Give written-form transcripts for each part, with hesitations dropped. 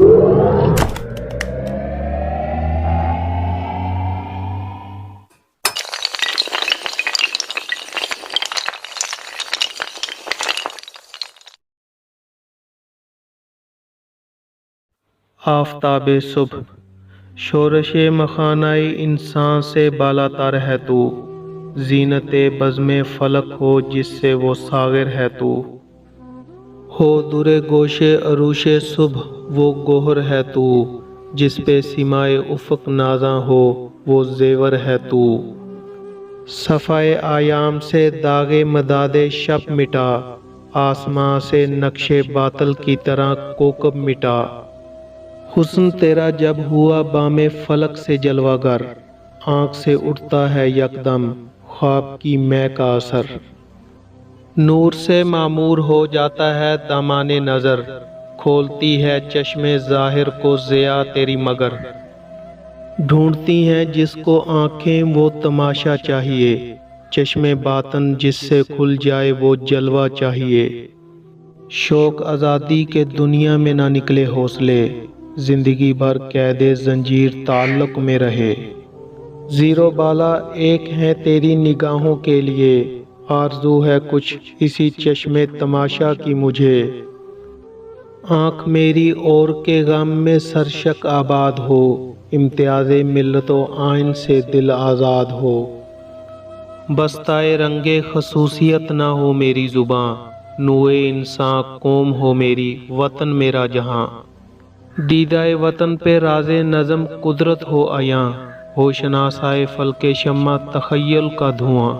آفتاب صبح، شورش مخانۂ انسان سے بالا تر ہے تو، زینت بزم فلک ہو جس سے وہ ساغر ہے تو، ہو در گوش عروش صبح وہ گوہر ہے تو، جس پہ سمائے افق نازاں ہو وہ زیور ہے تو، صفائے آیام سے داغ مداد شب مٹا، آسماں سے نقش باطل کی طرح کوکب مٹا، حسن تیرا جب ہوا بام فلک سے جلوہ گر، آنکھ سے اٹھتا ہے یکدم خواب کی مے کا اثر، نور سے معمور ہو جاتا ہے دامان نظر، کھولتی ہے چشم ظاہر کو ضیا تیری مگر، ڈھونڈتی ہیں جس کو آنکھیں وہ تماشا چاہیے، چشم باطن جس سے کھل جائے وہ جلوہ چاہیے، شوق آزادی کے دنیا میں نہ نکلے حوصلے، زندگی بھر قید زنجیر تعلق میں رہے، زیر و بالا ایک ہیں تیری نگاہوں کے لیے، آرزو ہے کچھ اسی چشم تماشا کی مجھے، آنکھ میری اور کے غم میں سرشک آباد ہو، امتیاز ملت و آئین سے دل آزاد ہو، بستائے رنگ خصوصیت نہ ہو میری زباں، نوئے انسان قوم ہو میری وطن میرا جہاں، دیدہ وطن پہ راز نظم قدرت ہو عیاں، ہو شناسائے فلک شمع تخیل کا دھواں،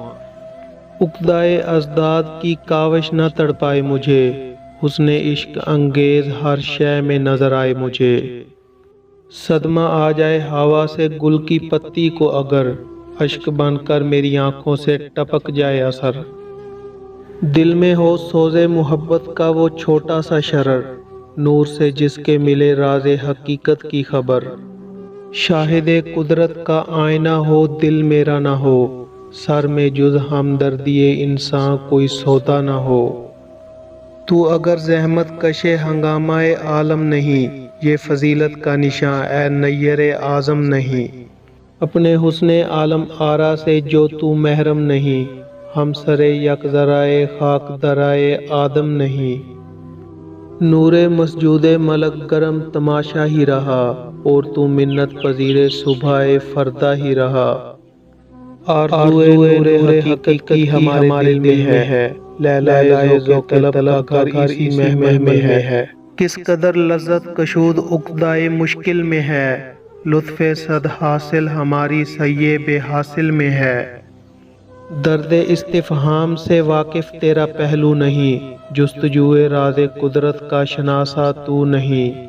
عقدۂ ازداد کی کاوش نہ تڑپائے مجھے، حسن عشق انگیز ہر شے میں نظر آئے مجھے، صدمہ آ جائے ہوا سے گل کی پتی کو اگر، اشک بن کر میری آنکھوں سے ٹپک جائے اثر، دل میں ہو سوز محبت کا وہ چھوٹا سا شرر، نور سے جس کے ملے راز حقیقت کی خبر، شاہد قدرت کا آئینہ ہو دل میرا نہ ہو، سر میں جز ہمدردی انسان کوئی سودا نہ ہو، تو اگر زحمت کش ہنگامہ عالم نہیں، یہ فضیلت کا نشاں اے نیر اعظم نہیں، اپنے حسن عالم آرا سے جو تو محرم نہیں، ہم سر یک ذرائے خاک درائے آدم نہیں، نور مسجود ملک گرم تماشا ہی رہا، اور تو منت پذیر صبح فردا ہی رہا، آرزوئے نور حقیقت کی ہمارے دل میں ہے، لیلائے ذوق طلب کا گھر اسی محمل میں ہے، کس قدر لذت کشود عقدۂ مشکل میں ہے، لطف صد حاصل ہماری سعی بے حاصل میں ہے، درد استفہام سے واقف تیرا پہلو نہیں، جستجوئے راز قدرت کا شناسا تو نہیں،